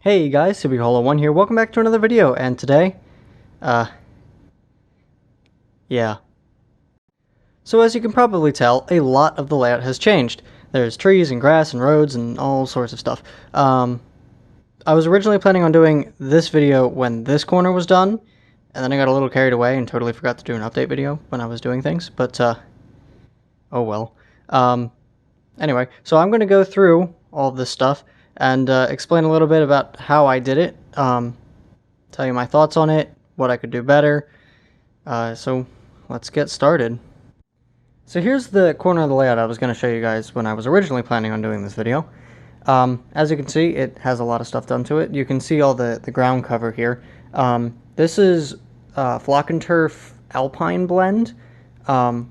Hey guys, SuperHolo1 here. Welcome back to another video, and today, yeah. So as you can probably tell, a lot of the layout has changed. There's trees and grass and roads and all sorts of stuff. I was originally planning on doing this video when this corner was done, and then I got a little carried away and totally forgot to do an update video when I was doing things, but, oh well. Anyway, so I'm going to go through all of this stuff and explain a little bit about how I did it, tell you my thoughts on it, what I could do better. So let's get started. So here's the corner of the layout I was going to show you guys when I was originally planning on doing this video. As you can see, it has a lot of stuff done to it. You can see all the ground cover here. This is Flock and Turf Alpine blend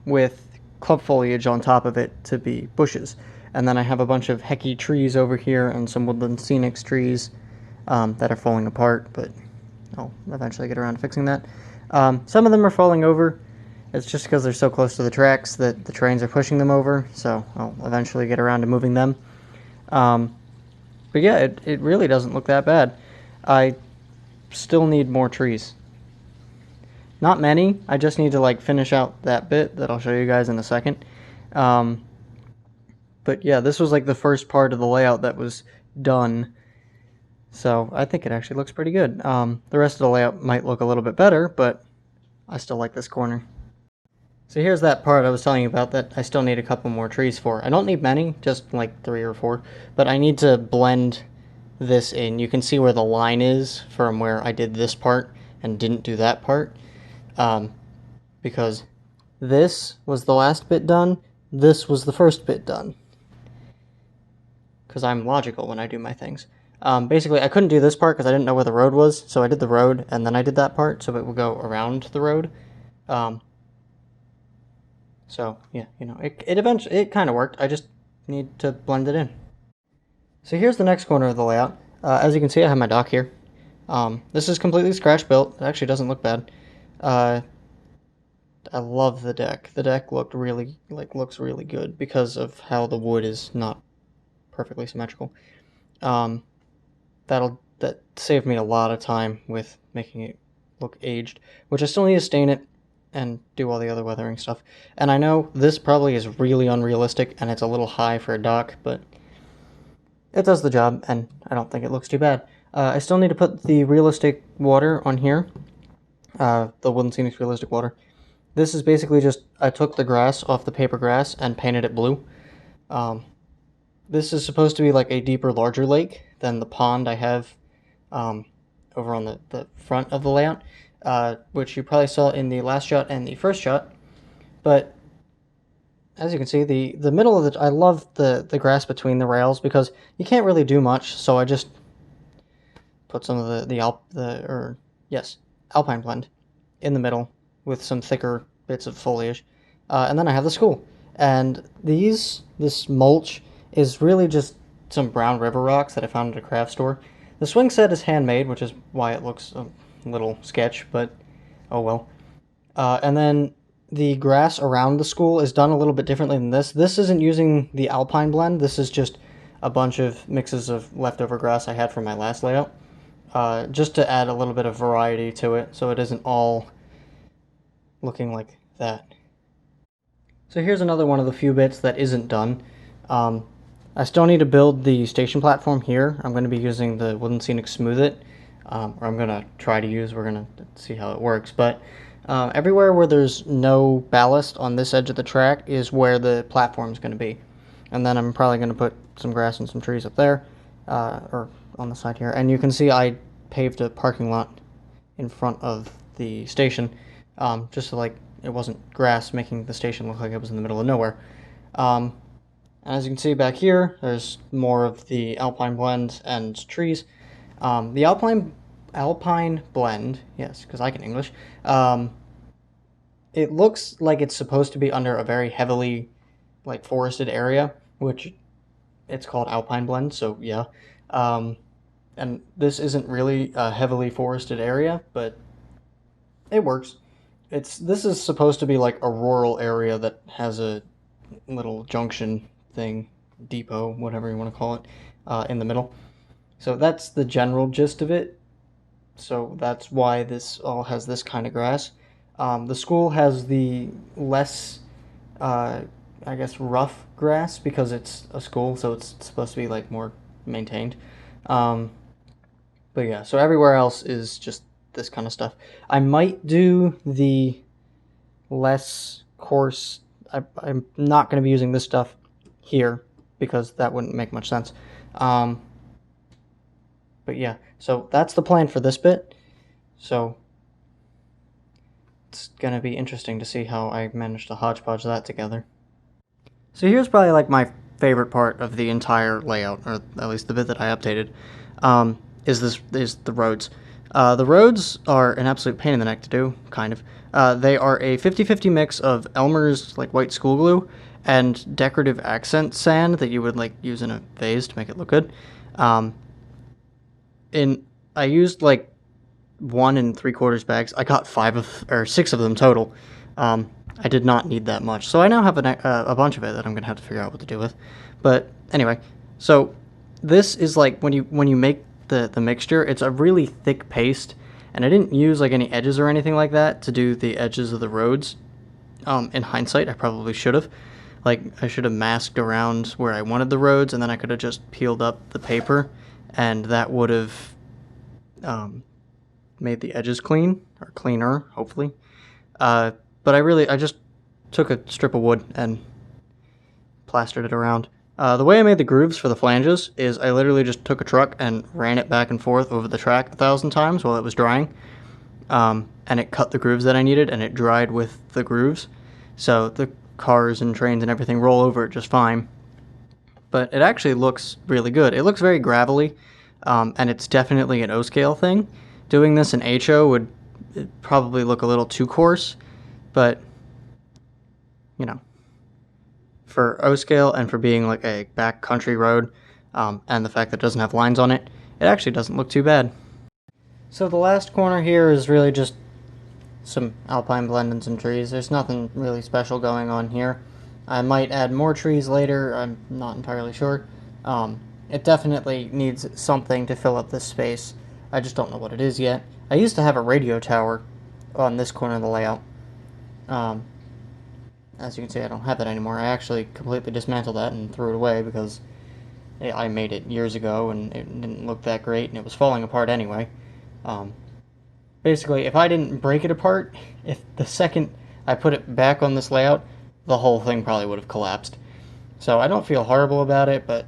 with club foliage on top of it to be bushes. And then I have a bunch of hecky trees over here and some woodland scenics trees that are falling apart, but I'll eventually get around to fixing that. Some of them are falling over. It's just because they're so close to the tracks that the trains are pushing them over, so I'll eventually get around to moving them. But yeah, it really doesn't look that bad. I still need more trees. Not many. I just need to like finish out that bit that I'll show you guys in a second. But yeah, this was like the first part of the layout that was done. So I think it actually looks pretty good. The rest of the layout might look a little bit better, but I still like this corner. So here's that part I was telling you about that I still need a couple more trees for. I don't need many, just like 3 or 4, but I need to blend this in. You can see where the line is from where I did this part and didn't do that part. Because this was the last bit done, this was the first bit done. Because I'm logical when I do my things. Basically, I couldn't do this part because I didn't know where the road was, so I did the road, and then I did that part, so it would go around the road. So, yeah, you know, it kind of worked. I just need to blend it in. So here's the next corner of the layout. As you can see, I have my dock here. This is completely scratch built. It actually doesn't look bad. I love the deck. The deck looks really good because of how the wood is not perfectly symmetrical. That saved me a lot of time with making it look aged, which I still need to stain it and do all the other weathering stuff. And I know this probably is really unrealistic and it's a little high for a dock, but it does the job and I don't think it looks too bad. I still need to put the realistic water on here, the Wooden Scenics realistic water. This is basically just, I took the grass off the paper grass and painted it blue. This is supposed to be like a deeper, larger lake than the pond I have over on the front of the layout, which you probably saw in the last shot and the first shot. But as you can see, the middle of I love the grass between the rails because you can't really do much, so I just put some of Alpine blend in the middle with some thicker bits of foliage. And then I have the school. And this mulch is really just some brown river rocks that I found at a craft store. The swing set is handmade, which is why it looks a little sketch, but oh well. And then the grass around the school is done a little bit differently than this. This isn't using the Alpine blend. This is just a bunch of mixes of leftover grass I had from my last layout, just to add a little bit of variety to it, so it isn't all looking like that. So here's another one of the few bits that isn't done. I still need to build the station platform here. I'm going to be using the Wooden Scenic Smooth It, or I'm going to try to use, we're going to see how it works, but everywhere where there's no ballast on this edge of the track is where the platform is going to be. And then I'm probably going to put some grass and some trees up there, or on the side here. And you can see I paved a parking lot in front of the station, just so like it wasn't grass making the station look like it was in the middle of nowhere. As you can see back here, there's more of the Alpine blend and trees. The Alpine blend, yes, because I can English, it looks like it's supposed to be under a very heavily like forested area, which it's called Alpine blend, so yeah. And this isn't really a heavily forested area, but it works. This is supposed to be like a rural area that has a little junction thing, depot, whatever you want to call it, in the middle. So that's the general gist of it. So that's why this all has this kind of grass. The school has the less, uh, I guess, rough grass because it's a school, so it's supposed to be like more maintained. Um, but yeah, so everywhere else is just this kind of stuff. I might do the less coarse. I'm not going to be using this stuff here because that wouldn't make much sense. Um, but yeah, so that's the plan for this bit. So it's going to be interesting to see how I manage to hodgepodge that together. So here's probably like my favorite part of the entire layout, or at least the bit that I updated, is the roads. The roads are an absolute pain in the neck to do, kind of. They are a 50-50 mix of Elmer's like white school glue and decorative accent sand that you would like use in a vase to make it look good. Um, in I used like 1 3/4 bags. I got 6 of them total. I did not need that much, so I now have a bunch of it that I'm gonna have to figure out what to do with. But anyway, so this is like when you make the mixture, it's a really thick paste, and I didn't use like any edges or anything like that to do the edges of the roads. In hindsight, I probably should have. Like I should have masked around where I wanted the roads, and then I could have just peeled up the paper, and that would have um, made the edges clean or cleaner, hopefully. But I just took a strip of wood and plastered it around. The way I made the grooves for the flanges is I literally just took a truck and ran it back and forth over the track 1,000 times while it was drying. And it cut the grooves that I needed, and it dried with the grooves. So the cars and trains and everything roll over it just fine. But it actually looks really good. It looks very gravelly, and it's definitely an O-scale thing. Doing this in HO would probably look a little too coarse, but, you know, for O-scale and for being like a backcountry road, and the fact that it doesn't have lines on it, it actually doesn't look too bad. So the last corner here is really just some alpine blend and some trees. There's nothing really special going on here. I might add more trees later, I'm not entirely sure. It definitely needs something to fill up this space. I just don't know what it is yet. I used to have a radio tower on this corner of the layout. Um, as you can see, I don't have that anymore. I actually completely dismantled that and threw it away because I made it years ago and it didn't look that great and it was falling apart anyway. Basically, if I didn't break it apart, if the second I put it back on this layout, the whole thing probably would have collapsed. So I don't feel horrible about it, but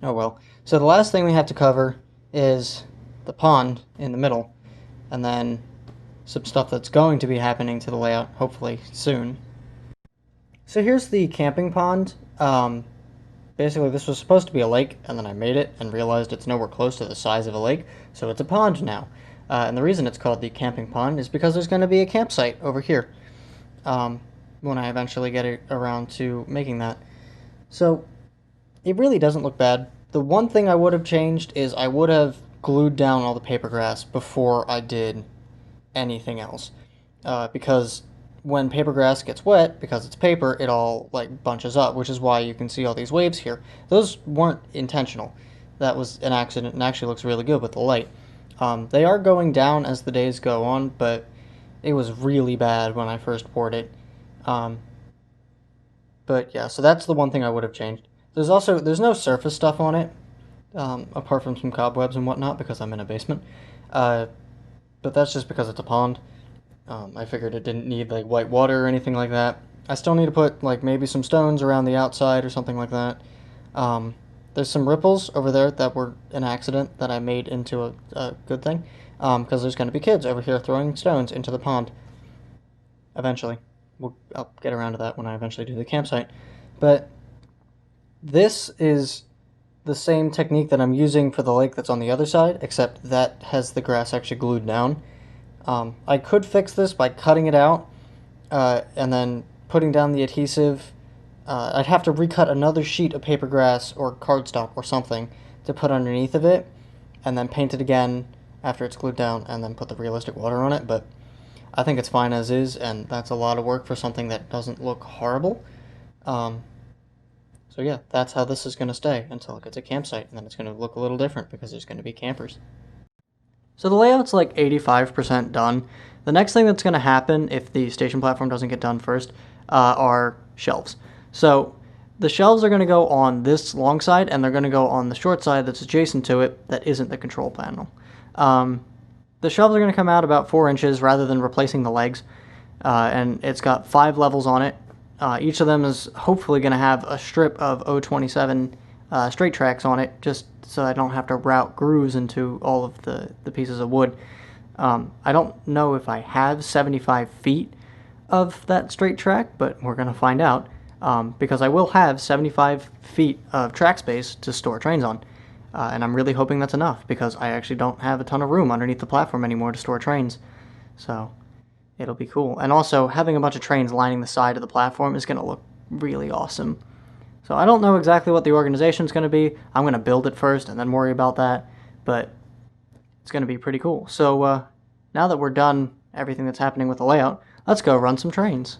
oh well. So the last thing we have to cover is the pond in the middle, and then some stuff that's going to be happening to the layout, hopefully soon. So here's the camping pond. Basically, this was supposed to be a lake, and then I made it and realized it's nowhere close to the size of a lake, so it's a pond now. And the reason it's called the camping pond is because there's going to be a campsite over here when I eventually get it around to making that. So it really doesn't look bad. The one thing I would have changed is I would have glued down all the paper grass before I did anything else. Because when paper grass gets wet, because it's paper, it all like bunches up, which is why you can see all these waves here. Those weren't intentional. That was an accident and actually looks really good with the light. They are going down as the days go on, but it was really bad when I first poured it. But yeah, so that's the one thing I would have changed. There's no surface stuff on it, apart from some cobwebs and whatnot, because I'm in a basement. But that's just because it's a pond. I figured it didn't need like white water or anything like that. I still need to put like maybe some stones around the outside or something like that. There's some ripples over there that were an accident that I made into a good thing. Because there's going to be kids over here throwing stones into the pond. Eventually. I'll get around to that when I eventually do the campsite. But this is the same technique that I'm using for the lake that's on the other side, except that has the grass actually glued down. I could fix this by cutting it out and then putting down the adhesive. I'd have to recut another sheet of paper grass or cardstock or something to put underneath of it, and then paint it again after it's glued down, and then put the realistic water on it. But I think it's fine as is, and that's a lot of work for something that doesn't look horrible. Um, So yeah, that's how this is going to stay until it gets a campsite, and then it's going to look a little different because there's going to be campers. So the layout's like 85% done. The next thing that's going to happen if the station platform doesn't get done first are shelves. So the shelves are going to go on this long side, and they're going to go on the short side that's adjacent to it that isn't the control panel. The shelves are going to come out about 4 inches rather than replacing the legs, and it's got 5 levels on it. Each of them is hopefully going to have a strip of 027 straight tracks on it, just so I don't have to route grooves into all of the pieces of wood. I don't know if I have 75 feet of that straight track, but we're going to find out, because I will have 75 feet of track space to store trains on. And I'm really hoping that's enough, because I actually don't have a ton of room underneath the platform anymore to store trains. So it'll be cool. And also, having a bunch of trains lining the side of the platform is going to look really awesome. So I don't know exactly what the organization is going to be. I'm going to build it first and then worry about that. But it's going to be pretty cool. So now that we're done everything that's happening with the layout, let's go run some trains.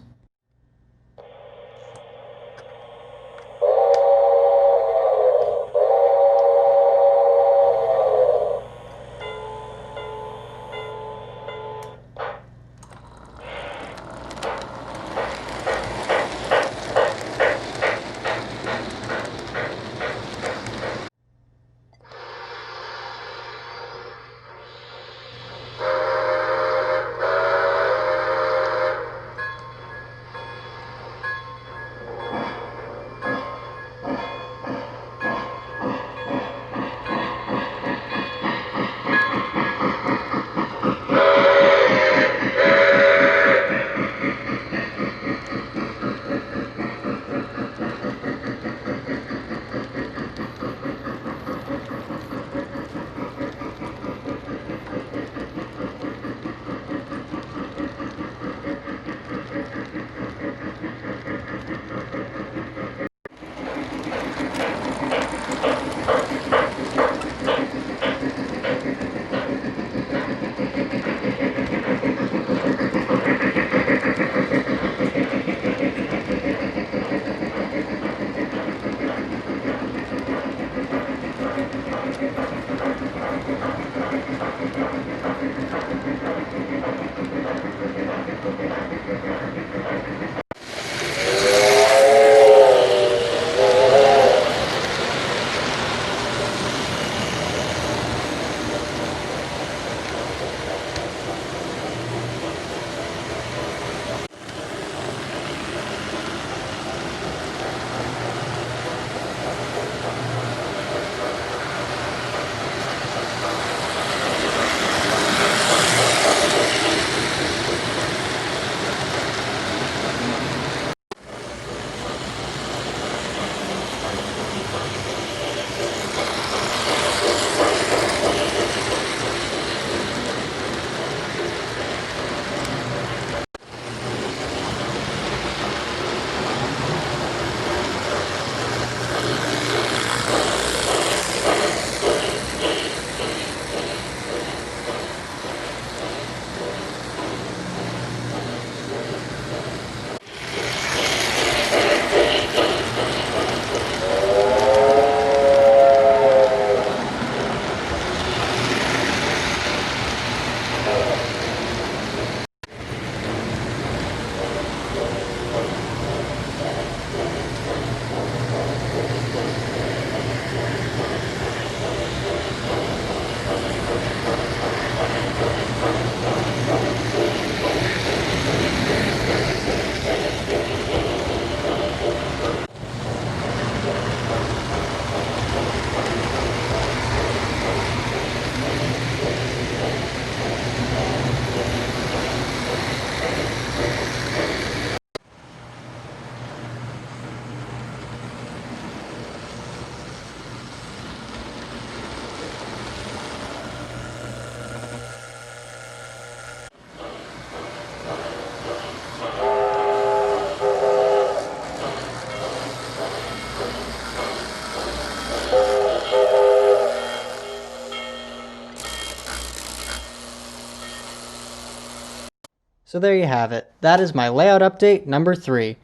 So there you have it. That is my layout update number 3.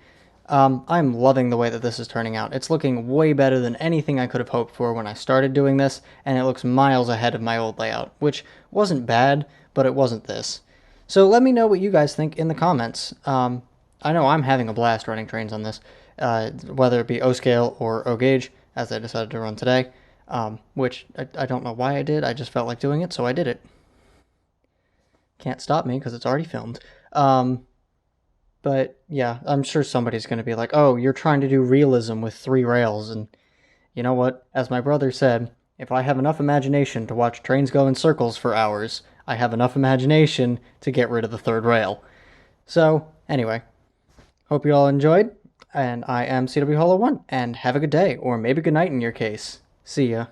I'm loving the way that this is turning out. It's looking way better than anything I could have hoped for when I started doing this, and it looks miles ahead of my old layout, which wasn't bad, but it wasn't this. So let me know what you guys think in the comments. I know I'm having a blast running trains on this, whether it be O scale or O gauge, as I decided to run today, which I don't know why I did. I just felt like doing it, so I did it. Can't stop me because it's already filmed. But yeah, I'm sure somebody's going to be like, oh, you're trying to do realism with 3 rails. And you know what? As my brother said, if I have enough imagination to watch trains go in circles for hours, I have enough imagination to get rid of the 3rd rail. So, anyway, hope you all enjoyed. And I am CW Hollow 1, and have a good day, or maybe good night in your case. See ya.